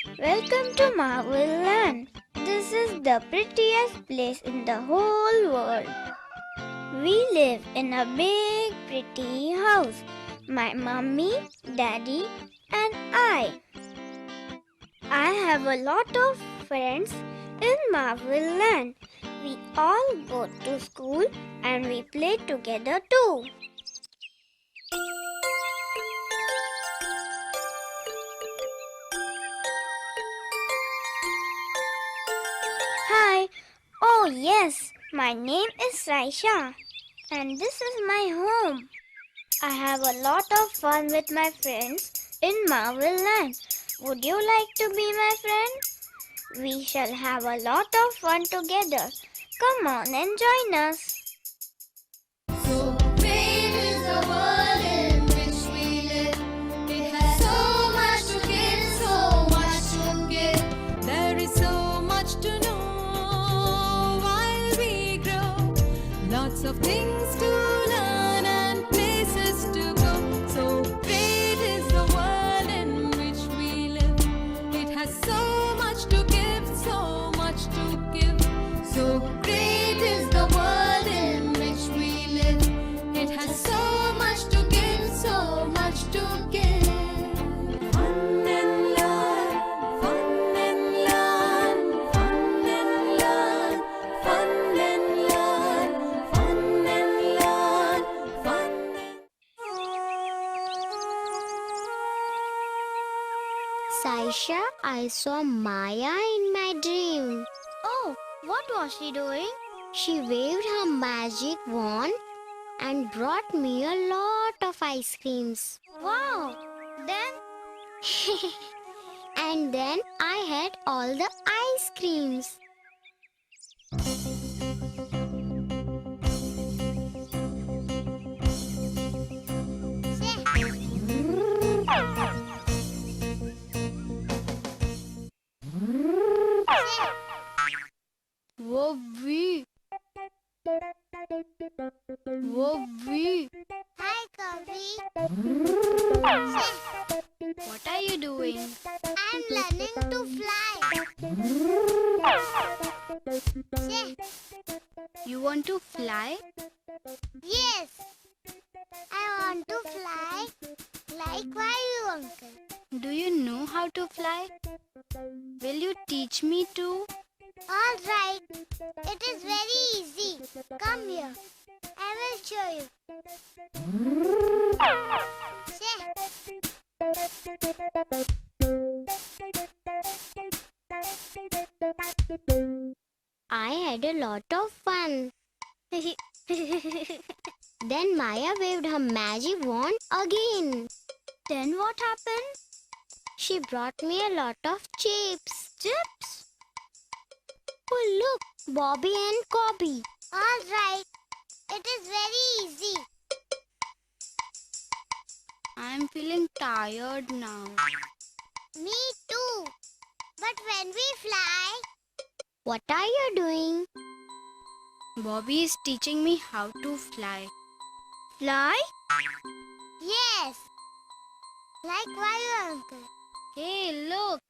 Welcome to Marvel Land. This is the prettiest place in the whole world. We live in a big, pretty house. My mummy, daddy, and I. I have a lot of friends in Marvel Land. We all go to school and we play together too. Hi. Oh yes, my name is Saysha and this is my home. I have a lot of fun with my friends in Marvel Land. Would you like to be my friend? We shall have a lot of fun together. Come on and join us. So great is the world in which we live. It has so much to give, so much to give. There is so much to know while we grow. Lots of things to learn and places to go. So great is the world in which we live. It has so much to give, so much to give. So great is the world in which we live. It has so much to give, so much to give. Fun and learn, fun and learn, fun and learn, fun and learn, fun and learn, fun Saysha, I saw Maya in my dream. Oh, what was she doing? She waved her magic wand and brought me a lot of ice creams. Wow. Then And then I had all the ice creams. Gobby. Gobby. Hi, Gobby. What are you doing? I'm learning to fly. You want to fly? Yes, I want to fly like Vaayu uncle. Do you know how to fly? Will you teach me too? All right, it is very easy. Come here, I will show you. I had a lot of fun. Then Maya waved her magic wand again. Then what happened? She brought me a lot of chips. Chips? Oh, look, Bobby and Gobby. All right, it is very easy. I'm feeling tired now. Me too. But when we fly, what are you doing? Bobby is teaching me how to fly. Fly? Yes, like Vaayu uncle. Hey, look.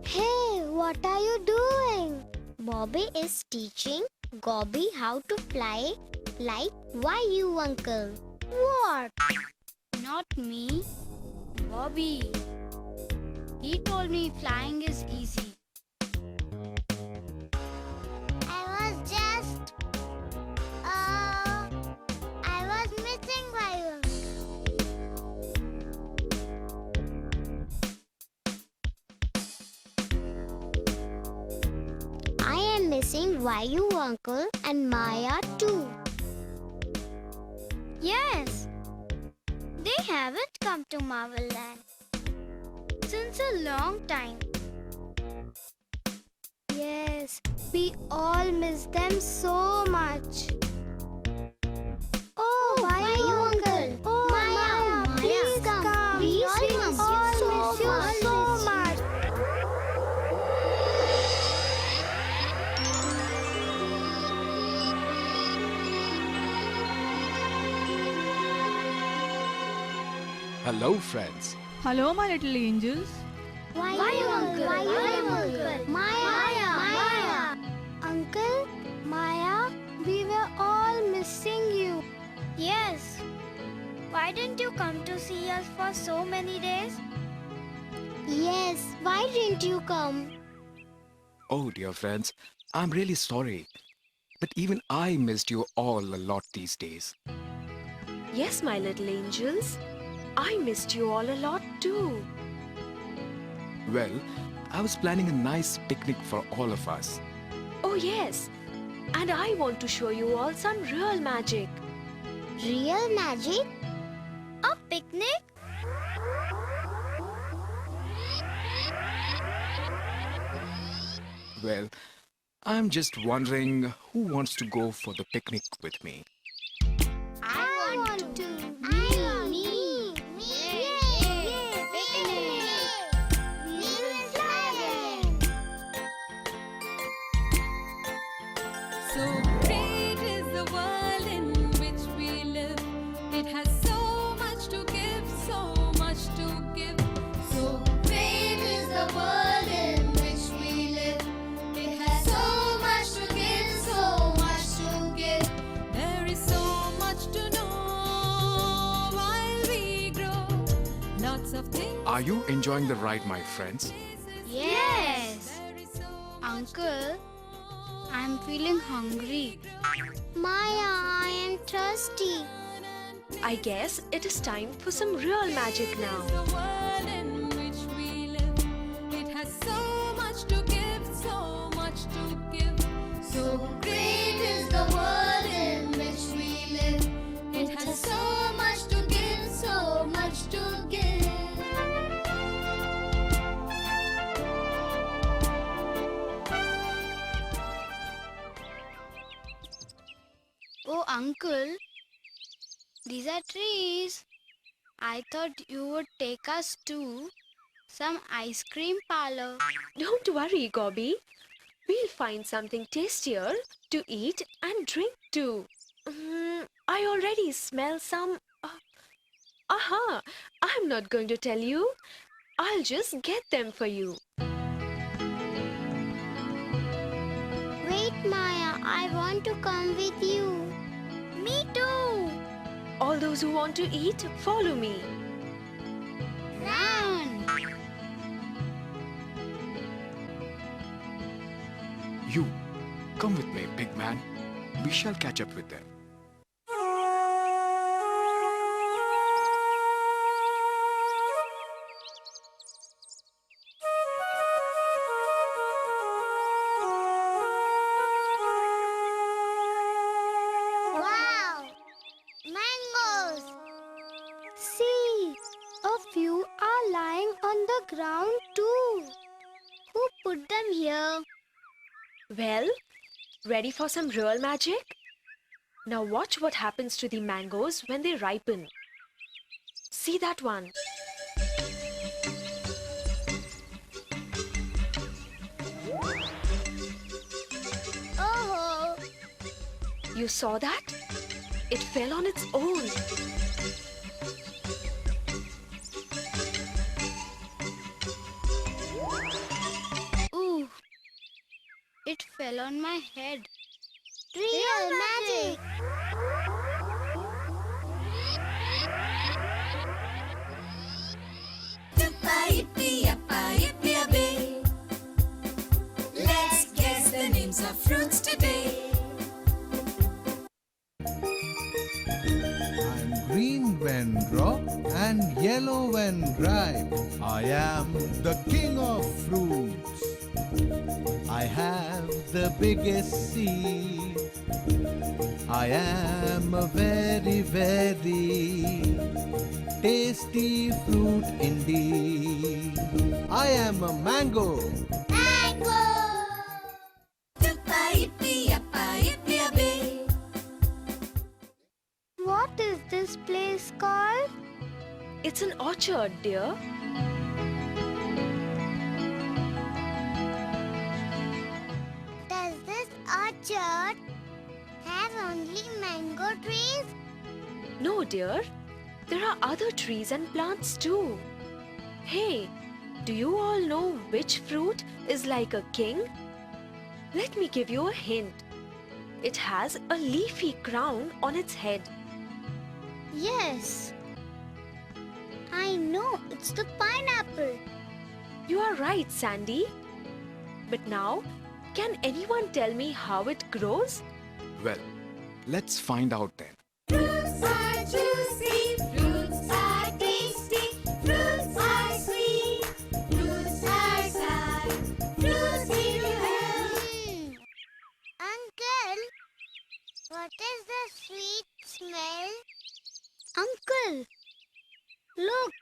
Hey, what are you doing? Bobby is teaching Gobby how to fly like Vaayu uncle. What? Not me. Bobby. He told me flying is easy. I was missing Vaayu uncle. I am missing Vaayu uncle and Maya too. Yes. They haven't come to Marvel Land since a long time. Yes, we all miss them so much. Oh, Vaayu uncle. Oh, Maya, please come. We all miss you so much. Hello, friends. Hello, my little angels. Vaayu uncle. Vaayu uncle. Maya. Uncle, Maya, we were all missing you. Yes. Why didn't you come to see us for so many days? Yes, why didn't you come? Oh, dear friends, I'm really sorry. But even I missed you all a lot these days. Yes, my little angels. I missed you all a lot too. Well, I was planning a nice picnic for all of us. Oh, yes. And I want to show you all some real magic. Real magic? A picnic? Well, I'm just wondering who wants to go for the picnic with me. I want to. Me. Yay! Picnic! We will fly again. So great is the world in which we live. It has so much to give, so much to give. So great is the world in which we live. It has so much to give, so much to give. There is so much to know while we grow. Lots of things. Are you enjoying the ride, my friends? Yes. There is so Uncle, I'm feeling hungry. Maya, I am thirsty. I guess it is time for some real magic now. the world in which we live. It has so much to give, so much to give. So great is the world in which we live. It has so much to give, so much to give. Oh, Uncle, these are trees. I thought you would take us to some ice cream parlor. Don't worry, Gobby. We'll find something tastier to eat and drink too. I already smell some. Aha! I'm not going to tell you. I'll just get them for you. Wait, Maya, I want to come with you. Me too. All those who want to eat, follow me. Run! You, come with me, big man. We shall catch up with them. Wow! Mangoes! See, a few are lying on the ground too. Who put them here? Well, ready for some real magic? Now watch what happens to the mangoes when they ripen. See that one? Oh, You saw that? It fell on its own. Ooh, it fell on my head. real magic! Let's guess the names of fruits today. I'm green when raw and yellow when ripe. I am the king of fruits. I have the biggest seed. I am a very, very tasty fruit indeed. I am a mango. What is this place called? It's an orchard, dear. Does this orchard have only mango trees? No, dear. There are other trees and plants too. Hey, do you all know which fruit is like a king? Let me give you a hint. It has a leafy crown on its head. Yes. I know, it's the pineapple. You are right, Sandy. But now, can anyone tell me how it grows? Well, let's find out then. Fruits are juicy, fruits are tasty, fruits are sweet, fruits are sad, fruits give you health. Uncle, what is the sweet smell? Uncle, look,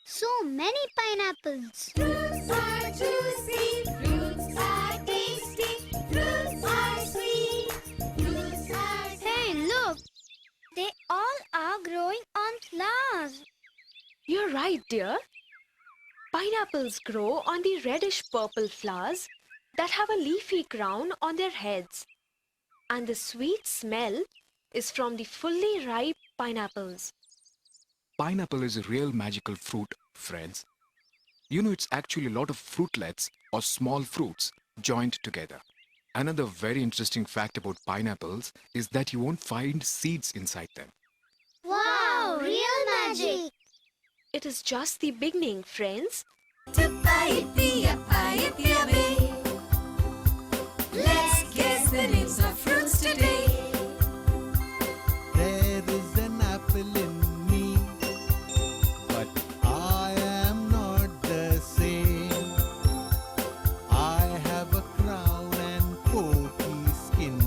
so many pineapples. Fruits are juicy, fruits are tasty, fruits are sweet, fruits are sad. Hey, look! They all are growing on flowers. You're right, dear. Pineapples grow on the reddish-purple flowers that have a leafy crown on their heads. And the sweet smell is from the fully ripe pineapples. Pineapple is a real magical fruit, friends. You know, it's actually a lot of fruitlets or small fruits joined together. Another very interesting fact about pineapples is that you won't find seeds inside them. Wow, real magic. It is just the beginning, friends. Papaya. Let's guess the names of fruits today. There is an apple in me, but I am not the same. I have a crown and porky skin.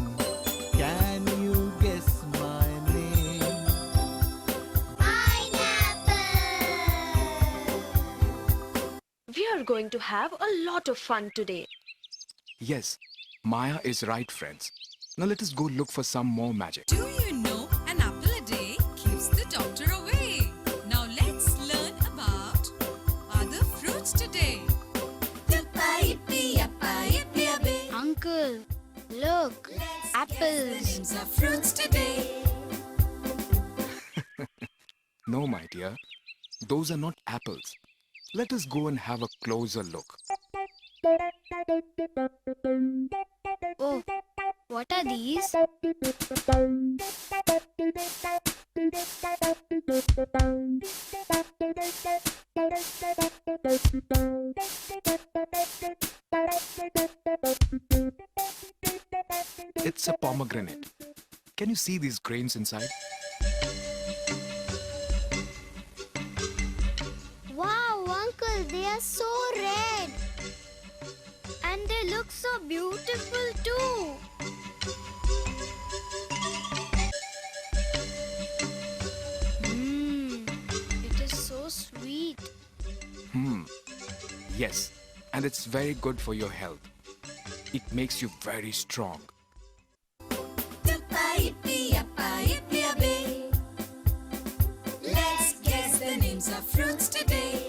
Can you guess my name? Pineapple. We are going to have a lot of fun today. Yes, Maya is right, friends. Now let us go look for some more magic. Do you know an apple a day keeps the doctor away? Now let's learn about other fruits today. Papaya. Uncle, look, Let's apples. guess the names of fruits today. No, my dear, those are not apples. Let us go and have a closer look. Oh, what are these? It's a pomegranate. Can you see these grains inside? Wow, Uncle, they are so red. And they look so beautiful too. It is so sweet. Yes, and it's very good for your health. It makes you very strong. Papaya. Let's guess the names of fruits today.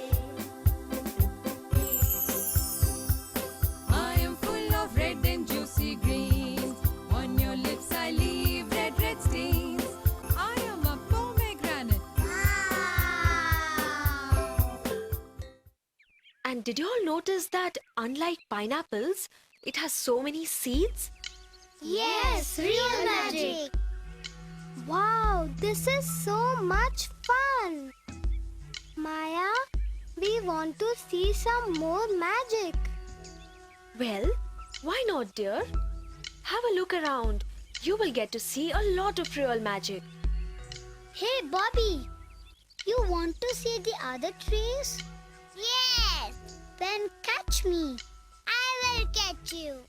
I am full of red and juicy greens. On your lips I leave red stains. I am a pomegranate. And did you all notice that unlike pineapples, it has so many seeds? Yes, real magic. Wow, this is so much fun. Maya, we want to see some more magic. Well, why not, dear? Have a look around. You will get to see a lot of real magic. Hey, Bobby, you want to see the other trees? Yes. Then catch me. I will catch you.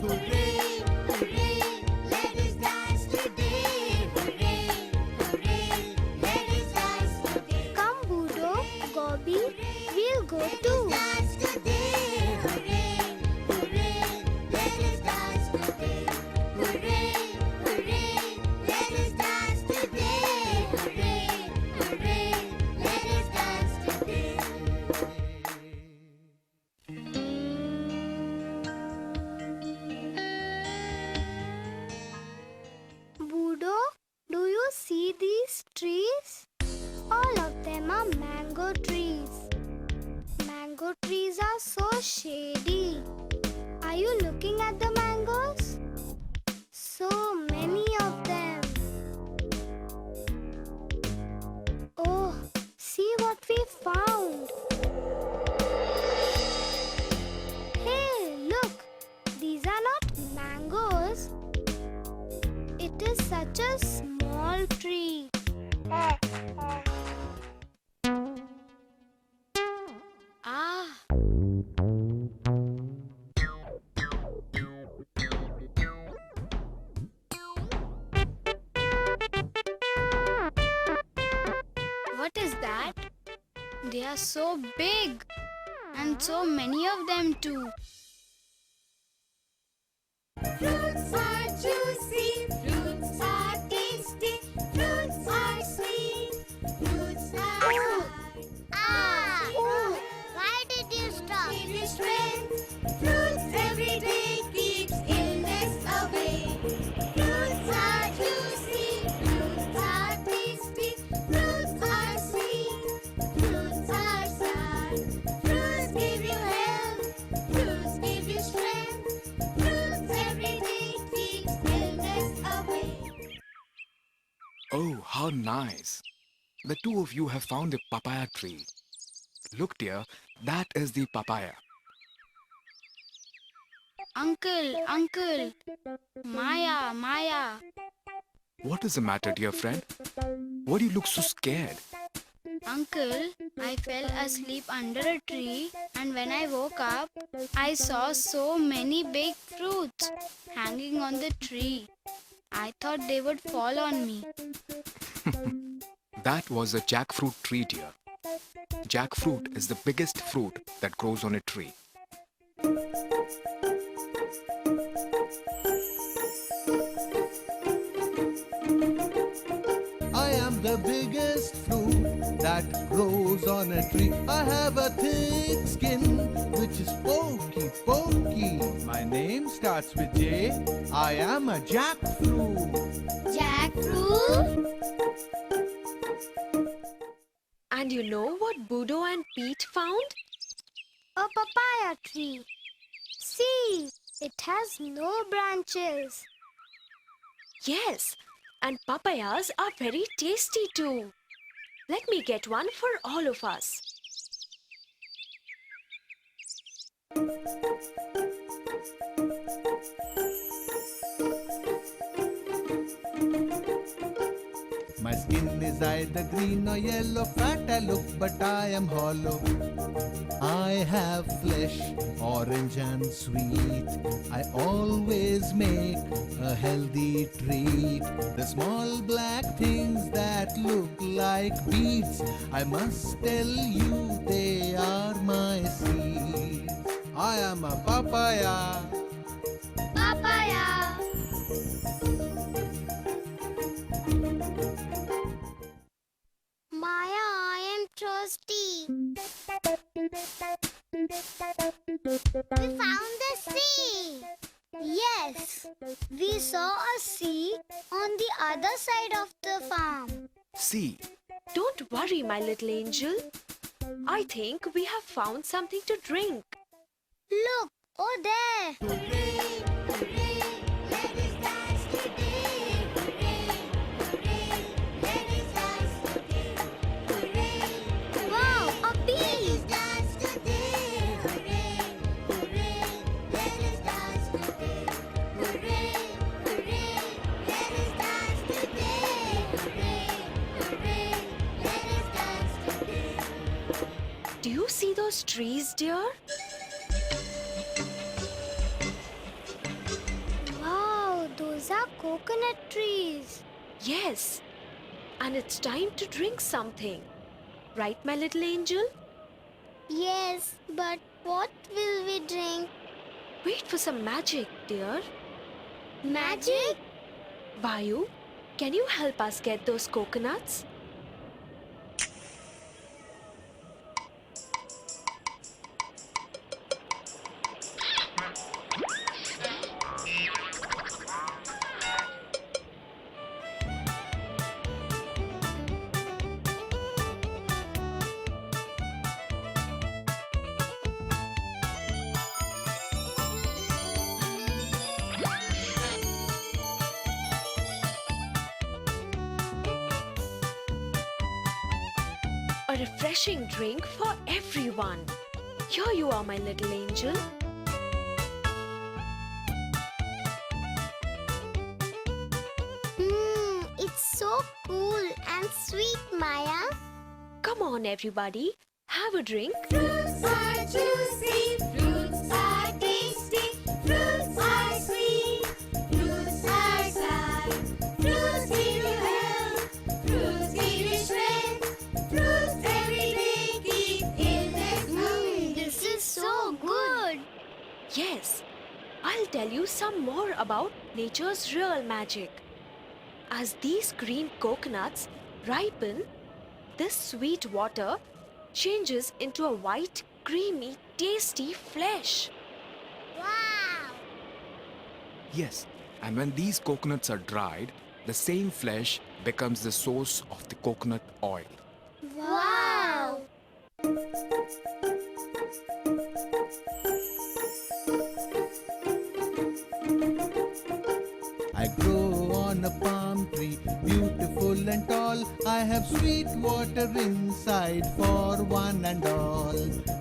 Hooray, hooray, let us dance today. Hooray, hooray, let us dance today. Come, Budo, Gobby, we'll go too. Dance today. Hooray, hooray, let us dance today. Hooray, hooray, let us dance today. Hooray, hooray, let us dance today. Budo, do you see these trees? so shady. Are you looking at the mangoes? So many of them. Oh, see what we found. Hey, look. These are not mangoes. It is such a small tree. Ah, what is that? They are so big and so many of them too. Fruits are juicy, fruits are tasty, fruits are sweet, fruits are Why did you stop? give you strength. Fruits every day keeps illness away. Fruits are juicy, fruits are tasty, fruits are sweet, fruits are sour. Fruits give you health, fruits give you strength. Fruits every day keeps illness away. Oh, how nice. The two of you have found the papaya tree. Look, dear, that is the papaya. Uncle, Maya. What is the matter, dear friend? Why do you look so scared? Uncle, I fell asleep under a tree and when I woke up, I saw so many big fruits hanging on the tree. I thought they would fall on me. That was a jackfruit tree, dear. Jackfruit is the biggest fruit that grows on a tree. I am the biggest fruit that grows on a tree. I have a thick skin which is pokey. My name starts with J. I am a jackfruit. Jackfruit? And you know what Budo and Pete found? A papaya tree. See, it has no branches. Yes, and papayas are very tasty too. Let me get one for all of us. My skin is either green or yellow, fat I look, but I am hollow. I have flesh, orange and sweet. I always make a healthy treat. The small black things that look like beads, I must tell you they are my seeds. I am a papaya. Papaya. Maya, I am thirsty. We found the sea. Yes, we saw a sea on the other side of the farm. See, Don't worry, my little angel. I think we have found something to drink. Look, oh there. Hooray, hooray, let us dance today. Hooray, hooray, let us dance today. Hooray, Wow, a let bee. us dance today. Hooray, hooray, let us dance today. Hooray, hooray, let us dance today. Hooray, hooray, let us dance today. Do you see those trees, dear? Wow, those are coconut trees. Yes. And it's time to drink something. Right, my little angel? Yes, but what will we drink? Wait for some magic, dear. Magic? Vaayu, can you help us get those coconuts? a refreshing drink for everyone. Here you are, my little angel. It's so cool and sweet, Maya. Come on, everybody, have a drink. Fruits are juicy, fruits are tasty, fruits are sweet, fruits are sad, fruits give you health, fruits give you strength, fruits every day keep in their stomach. This is so good. Yes, I'll tell you some more about nature's real magic. As these green coconuts ripen, this sweet water changes into a white, creamy, tasty flesh. Wow. Yes, and when these coconuts are dried, the same flesh becomes the source of the coconut oil. Wow. I grow on a palm tree, beautiful and tall. I have sweet water inside for one and all.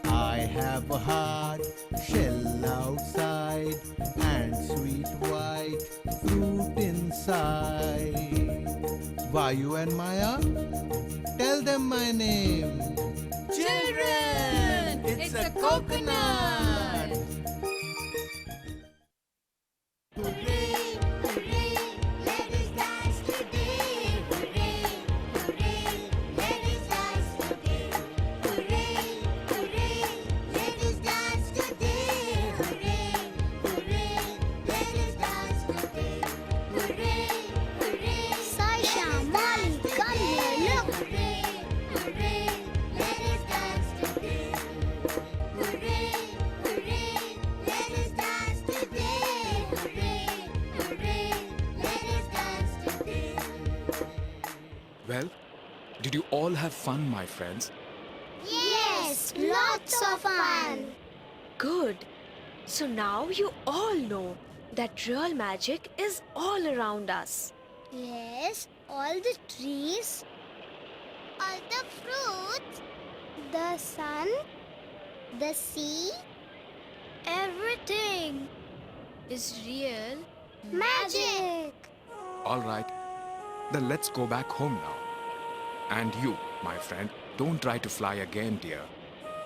I have a hard shell outside and sweet white fruit inside. Vaayu and Maya, tell them my name. Children, it's a coconut. Hooray, hooray, let us dance today. Hooray, hooray, let us dance today. Hooray, hooray, let us dance today. Hooray, hooray, let us dance today. Hooray, hooray, Saysha, Molly, come here, look. hooray, hooray, let us dance today. Hooray, hooray, let us dance today. Hooray, hooray, let us dance today. Well, did you all have fun, my friends? Yes, lots of fun. Good. So now you all know that real magic is all around us. Yes, all the trees, all the fruits, the sun, the sea, Everything is real. magic. All right, then let's go back home now. And you, my friend, don't try to fly again, dear.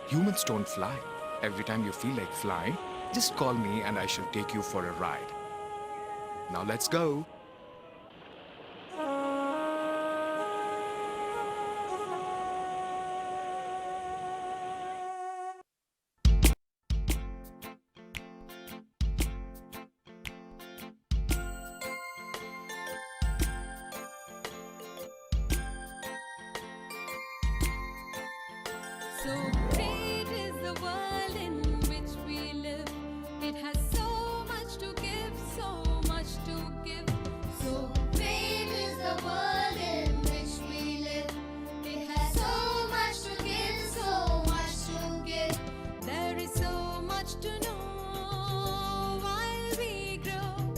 Humans don't fly. Every time you feel like flying, just call me and I shall take you for a ride. Now let's go. So great is the world in which we live. It has so much to give, so much to give. So great is the world in which we live. It has so much to give, so much to give. There is so much to know while we grow.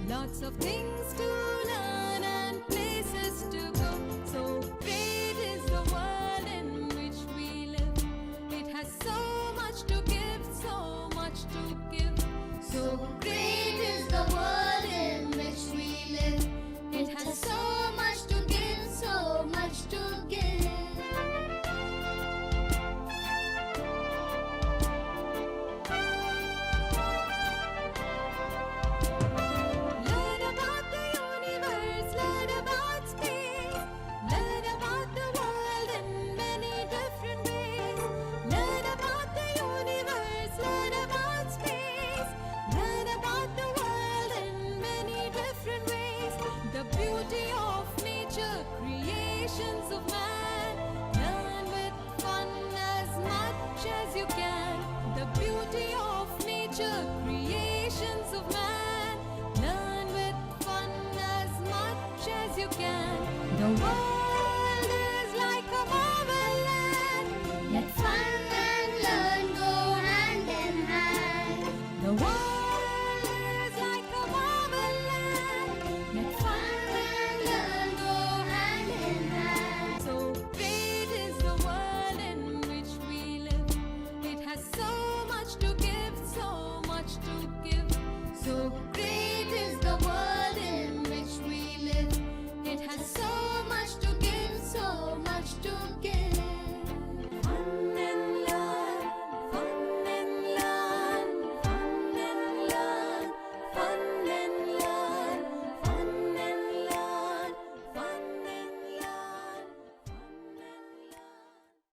Lots of things to learn and places to go. So great is the world in which we live. It has so much to give, so much to give. So great is the world in which we live. It has so much to give, so much to give. Learn about the universe, learn about space, learn about the world in many different ways. Learn about the universe, learn about space, learn about the world in many different ways. The beauty of nature, creations of man. Learn with fun as much as you can. The beauty of nature, creations of man. Learn with fun as much as you can. The world